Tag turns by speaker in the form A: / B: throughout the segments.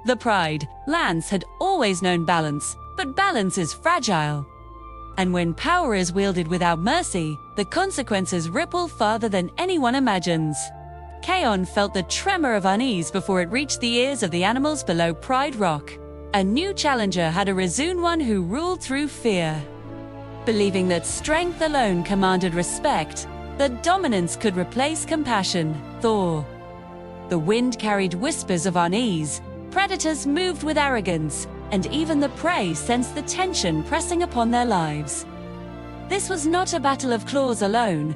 A: The Pride Lance had always known balance, but balance is fragile. And when power is wielded without mercy, the consequences ripple farther than anyone imagines. Kion felt the tremor of unease before it reached the ears of the animals below Pride Rock. A new challenger had arisen, one who ruled through fear. Believing that strength alone commanded respect, that dominance could replace compassion, Thor. The wind carried whispers of unease, predators moved with arrogance, and even the prey sensed the tension pressing upon their lives. This was not a battle of claws alone.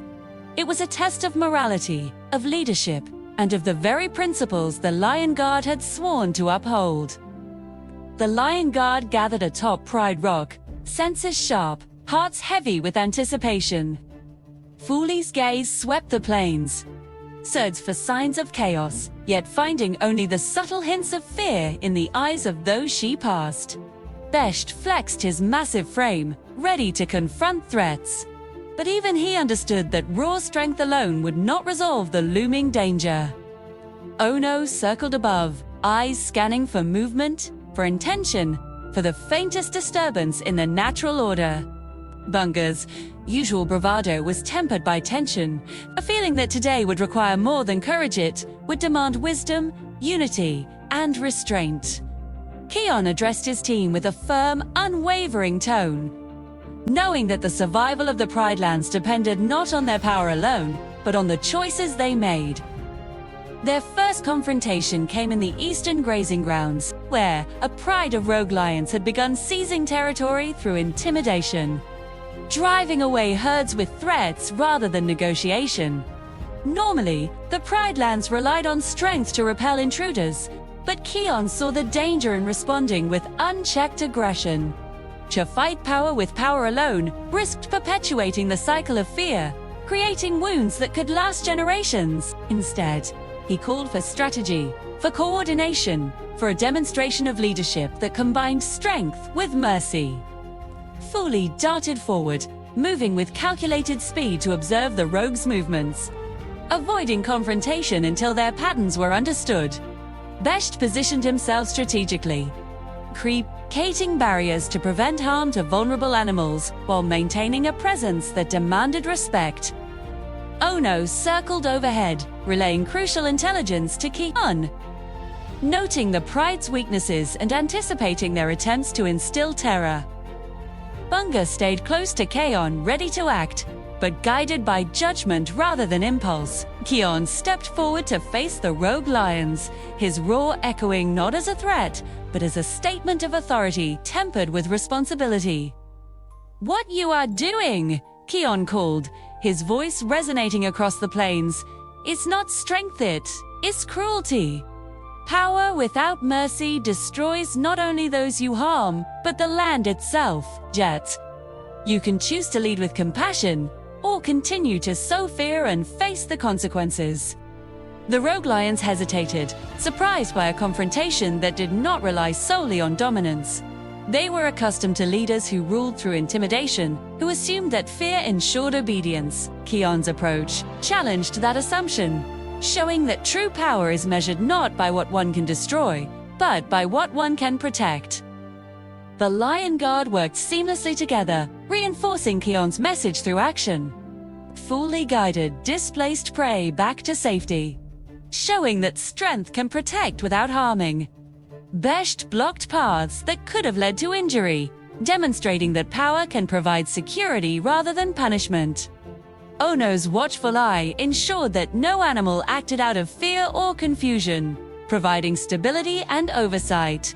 A: It was a test of morality, of leadership, and of the very principles the Lion Guard had sworn to uphold. The Lion Guard gathered atop Pride Rock, senses sharp, hearts heavy with anticipation. Fuli's gaze swept the plains, searched for signs of chaos, yet finding only the subtle hints of fear in the eyes of those she passed. Besht flexed his massive frame, ready to confront threats. But even he understood that raw strength alone would not resolve the looming danger. Ono circled above, eyes scanning for movement, for intention, for the faintest disturbance in the natural order. Bunga's usual bravado was tempered by tension, a feeling that today would require more than courage. It would demand wisdom, unity, and restraint. Kion addressed his team with a firm, unwavering tone, knowing that the survival of the Pride Lands depended not on their power alone, but on the choices they made. Their first confrontation came in the eastern grazing grounds, where a pride of rogue lions had begun seizing territory through intimidation, driving away herds with threats rather than negotiation. Normally, the Pride Lands relied on strength to repel intruders, but Kion saw the danger in responding with unchecked aggression. To fight power with power alone risked perpetuating the cycle of fear, creating wounds that could last generations. Instead, he called for strategy, for coordination, for a demonstration of leadership that combined strength with mercy. Fuli darted forward, moving with calculated speed to observe the rogues' movements, avoiding confrontation until their patterns were understood. Besht positioned himself strategically, creating barriers to prevent harm to vulnerable animals while maintaining a presence that demanded respect. Ono circled overhead, relaying crucial intelligence to Kion, noting the Pride's weaknesses and anticipating their attempts to instill terror. Bunga stayed close to Kion, ready to act, but guided by judgment rather than impulse. Kion stepped forward to face the rogue lions, his roar echoing not as a threat, but as a statement of authority tempered with responsibility. "What you are doing?" Kion called, his voice resonating across the plains. "It's not strength, it's cruelty. Power without mercy destroys not only those you harm, but the land itself. Jet. You can choose to lead with compassion, or continue to sow fear and face the consequences." The rogue lions hesitated, surprised by a confrontation that did not rely solely on dominance. They were accustomed to leaders who ruled through intimidation, who assumed that fear ensured obedience. Kion's approach challenged that assumption, showing that true power is measured not by what one can destroy, but by what one can protect. The Lion Guard worked seamlessly together, reinforcing Kion's message through action. Fully guided displaced prey back to safety, showing that strength can protect without harming. Besht blocked paths that could have led to injury, demonstrating that power can provide security rather than punishment. Ono's watchful eye ensured that no animal acted out of fear or confusion, providing stability and oversight.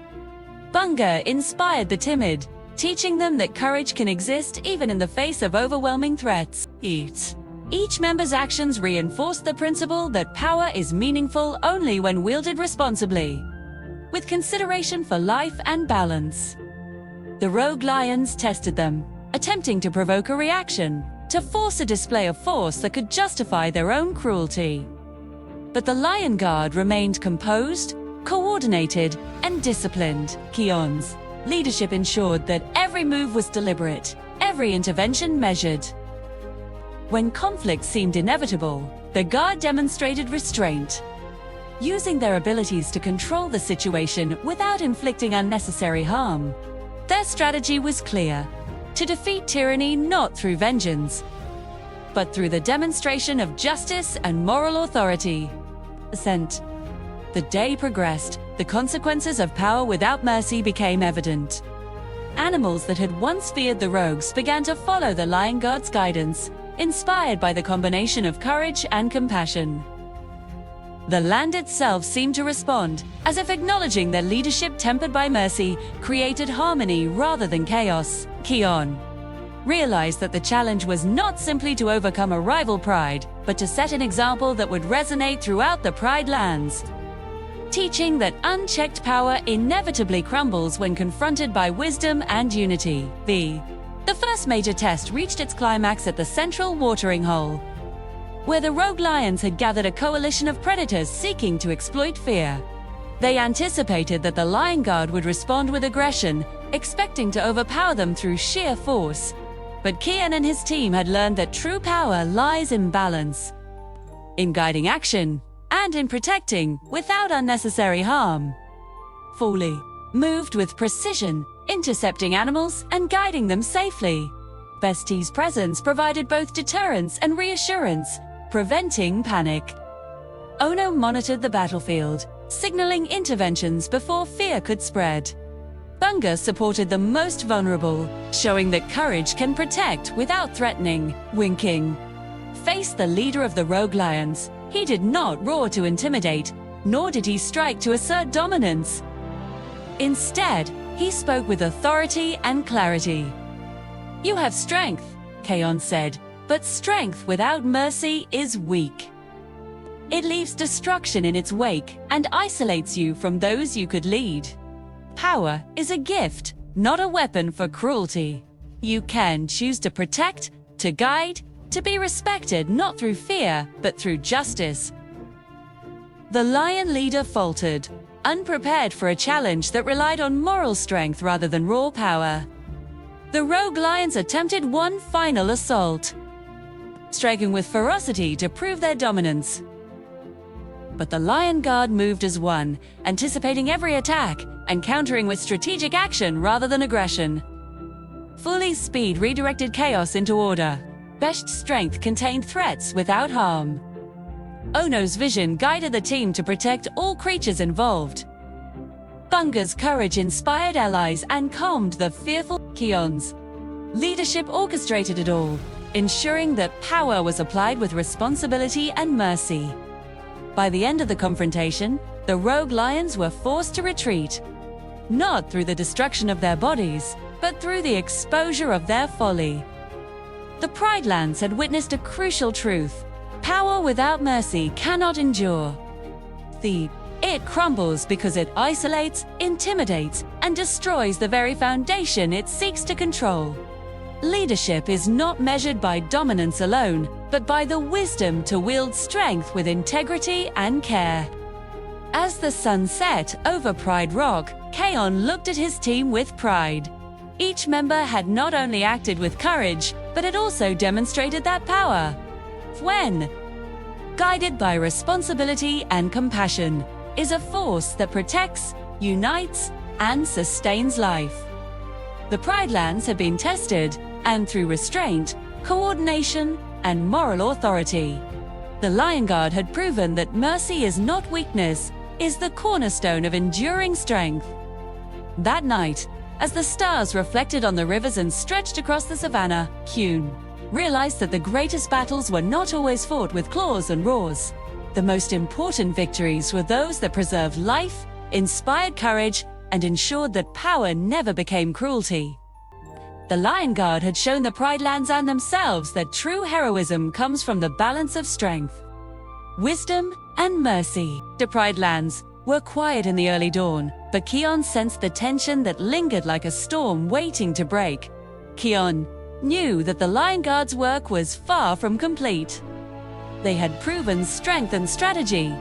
A: Bunga inspired the timid, teaching them that courage can exist even in the face of overwhelming threats. Each member's actions reinforced the principle that power is meaningful only when wielded responsibly, with consideration for life and balance. The rogue lions tested them, attempting to provoke a reaction, to force a display of force that could justify their own cruelty. But the Lion Guard remained composed, coordinated, and disciplined. Kion's leadership ensured that every move was deliberate, every intervention measured. When conflict seemed inevitable, the Guard demonstrated restraint, using their abilities to control the situation without inflicting unnecessary harm. Their strategy was clear: to defeat tyranny not through vengeance, but through the demonstration of justice and moral authority. The day progressed, the consequences of power without mercy became evident. Animals that had once feared the rogues began to follow the Lion Guard's guidance, inspired by the combination of courage and compassion. The land itself seemed to respond, as if acknowledging their leadership tempered by mercy created harmony rather than chaos. Kion realized that the challenge was not simply to overcome a rival pride, but to set an example that would resonate throughout the Pride lands, teaching that unchecked power inevitably crumbles when confronted by wisdom and unity. The first major test reached its climax at the central watering hole, where the rogue lions had gathered a coalition of predators seeking to exploit fear. They anticipated that the Lion Guard would respond with aggression, expecting to overpower them through sheer force. But Kion and his team had learned that true power lies in balance, in guiding action, and in protecting without unnecessary harm. Fully moved with precision, intercepting animals and guiding them safely. Bestie's presence provided both deterrence and reassurance, preventing panic. Ono monitored the battlefield, signaling interventions before fear could spread. Bunga supported the most vulnerable, showing that courage can protect without threatening. Winking faced the leader of the rogue lions. He did not roar to intimidate, nor did he strike to assert dominance. Instead, he spoke with authority and clarity. "You have strength," Kion said, "but strength without mercy is weak. It leaves destruction in its wake and isolates you from those you could lead. Power is a gift, not a weapon for cruelty. You can choose to protect, to guide, to be respected not through fear, but through justice." The lion leader faltered, unprepared for a challenge that relied on moral strength rather than raw power. The rogue lions attempted one final assault, striking with ferocity to prove their dominance. But the Lion Guard moved as one, anticipating every attack and countering with strategic action rather than aggression. Fully's speed redirected chaos into order. Best's strength contained threats without harm. Ono's vision guided the team to protect all creatures involved. Bunga's courage inspired allies and calmed the fearful. Kion's leadership orchestrated it all, ensuring that power was applied with responsibility and mercy. By the end of the confrontation, the rogue lions were forced to retreat, not through the destruction of their bodies, but through the exposure of their folly. The Pride lands had witnessed a crucial truth: power without mercy cannot endure. It crumbles because it isolates, intimidates, and destroys the very foundation it seeks to control. Leadership is not measured by dominance alone, but by the wisdom to wield strength with integrity and care. As the sun set over Pride Rock, Kion looked at his team with pride. Each member had not only acted with courage, but had also demonstrated that power, when guided by responsibility and compassion, is a force that protects, unites, and sustains life. The Pride lands had been tested, and through restraint, coordination, and moral authority, the Lion Guard had proven that mercy is not weakness, is the cornerstone of enduring strength. That night, as the stars reflected on the rivers and stretched across the savannah, Kion realized that the greatest battles were not always fought with claws and roars. The most important victories were those that preserved life, inspired courage, and ensured that power never became cruelty. The Lion Guard had shown the Pride lands and themselves that true heroism comes from the balance of strength, wisdom, and mercy. The Pride lands were quiet in the early dawn, but Kion sensed the tension that lingered like a storm waiting to break. Kion knew that the Lion Guard's work was far from complete. They had proven strength and strategy.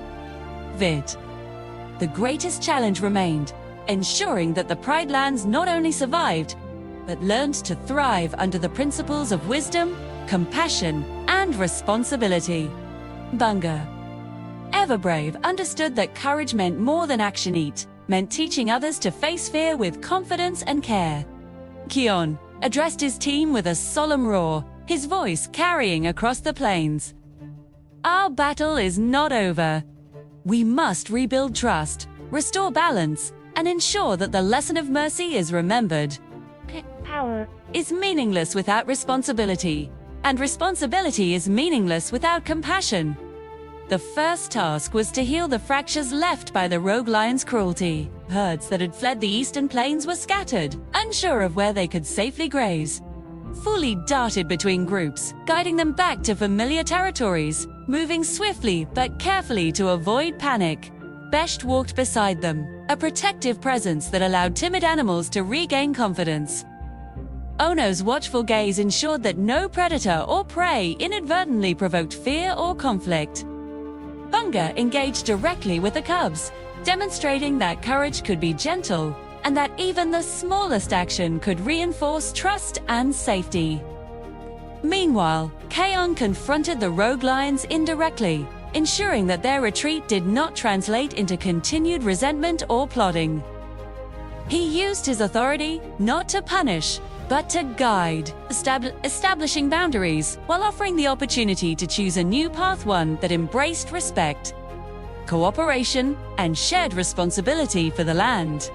A: The greatest challenge remained, ensuring that the Pride lands not only survived, but learned to thrive under the principles of wisdom, compassion, and responsibility. Bunga ever brave, understood that courage meant more than action. It meant teaching others to face fear with confidence and care. Kion addressed his team with a solemn roar, his voice carrying across the plains. Our battle is not over. We must rebuild trust, restore balance, and ensure that the lesson of mercy is remembered. Power is meaningless without responsibility, and responsibility is meaningless without compassion. The first task was to heal the fractures left by the rogue lion's cruelty. Herds that had fled the eastern plains were scattered, unsure of where they could safely graze. Fully darted between groups, guiding them back to familiar territories, moving swiftly but carefully to avoid panic. Besht walked beside them, a protective presence that allowed timid animals to regain confidence. Ono's watchful gaze ensured that no predator or prey inadvertently provoked fear or conflict. Bunga engaged directly with the cubs, demonstrating that courage could be gentle and that even the smallest action could reinforce trust and safety. Meanwhile, Kion confronted the rogue lions indirectly, ensuring that their retreat did not translate into continued resentment or plotting. He used his authority not to punish, but to guide, establishing boundaries while offering the opportunity to choose a new path, one that embraced respect, cooperation, and shared responsibility for the land.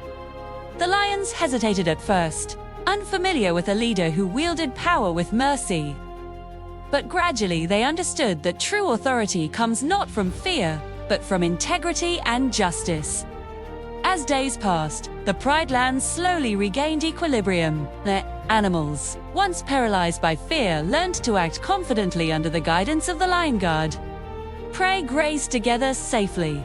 A: The lions hesitated at first, unfamiliar with a leader who wielded power with mercy. But gradually they understood that true authority comes not from fear, but from integrity and justice. As days passed, the Pride Lands slowly regained equilibrium. The animals, once paralyzed by fear, learned to act confidently under the guidance of the Lion Guard. Prey grazed together safely.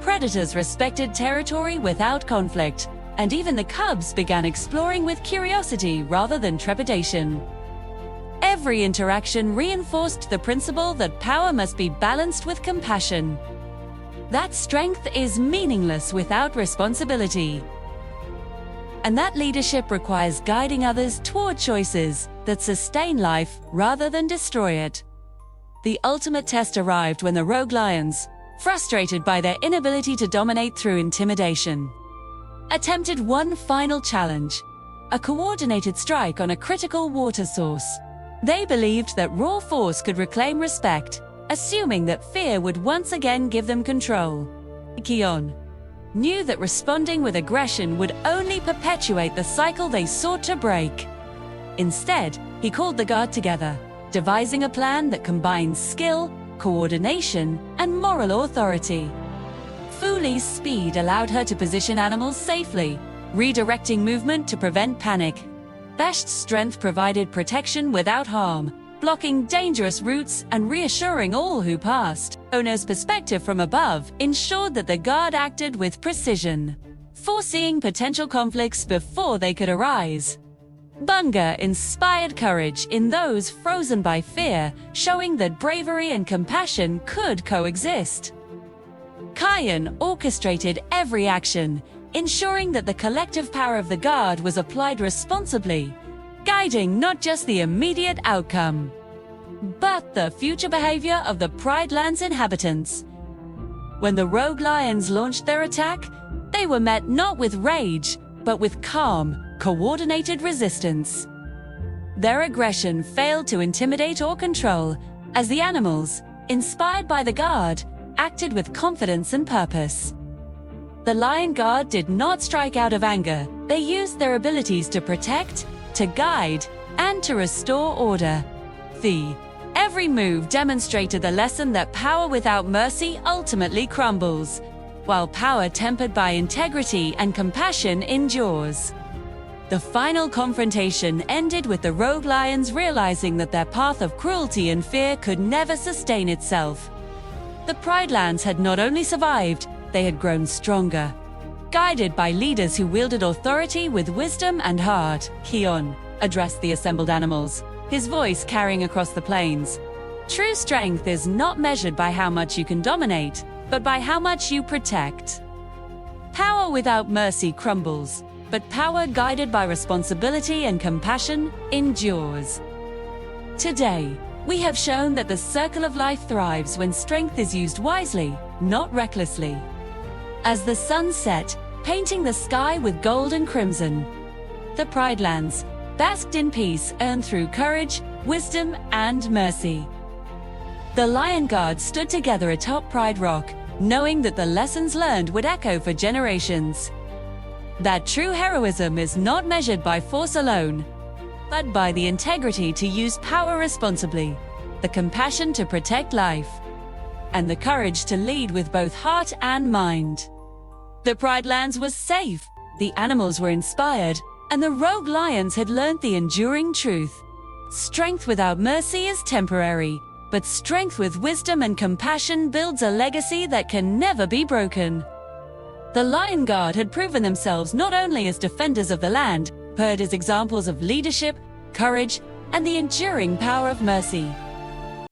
A: Predators respected territory without conflict, and even the cubs began exploring with curiosity rather than trepidation. Every interaction reinforced the principle that power must be balanced with compassion. That strength is meaningless without responsibility. And that leadership requires guiding others toward choices that sustain life rather than destroy it. The ultimate test arrived when the rogue lions, frustrated by their inability to dominate through intimidation, attempted one final challenge: a coordinated strike on a critical water source. They believed that raw force could reclaim respect, assuming that fear would once again give them control. Kion knew that responding with aggression would only perpetuate the cycle they sought to break. Instead, he called the guard together, devising a plan that combined skill, coordination, and moral authority. Fuli's speed allowed her to position animals safely, redirecting movement to prevent panic. Besht's strength provided protection without harm, blocking dangerous routes and reassuring all who passed. Ono's perspective from above ensured that the guard acted with precision, foreseeing potential conflicts before they could arise. Bunga inspired courage in those frozen by fear, showing that bravery and compassion could coexist. Kion orchestrated every action, ensuring that the collective power of the guard was applied responsibly, guiding not just the immediate outcome, but the future behavior of the Pride Lands inhabitants. When the rogue lions launched their attack, they were met not with rage, but with calm, coordinated resistance. Their aggression failed to intimidate or control, as the animals, inspired by the guard, acted with confidence and purpose. The Lion Guard did not strike out of anger. They used their abilities to protect, to guide, and to restore order. Every move demonstrated the lesson that power without mercy ultimately crumbles, while power tempered by integrity and compassion endures. The final confrontation ended with the rogue lions realizing that their path of cruelty and fear could never sustain itself. The Pride Lands had not only survived, they had grown stronger. Guided by leaders who wielded authority with wisdom and heart, Kion addressed the assembled animals, his voice carrying across the plains. True strength is not measured by how much you can dominate, but by how much you protect. Power without mercy crumbles, but power guided by responsibility and compassion endures. Today, We have shown that the circle of life thrives when strength is used wisely, not recklessly. As the sun set, painting the sky with gold and crimson, the Pride Lands basked in peace earned through courage, wisdom, and mercy. The Lion Guard stood together atop Pride Rock, knowing that the lessons learned would echo for generations. That true heroism is not measured by force alone, but by the integrity to use power responsibly, the compassion to protect life, and the courage to lead with both heart and mind. The Pride Lands was safe, the animals were inspired, and the rogue lions had learned the enduring truth. Strength without mercy is temporary, but strength with wisdom and compassion builds a legacy that can never be broken. The Lion Guard had proven themselves not only as defenders of the land, but as examples of leadership, courage, and the enduring power of mercy.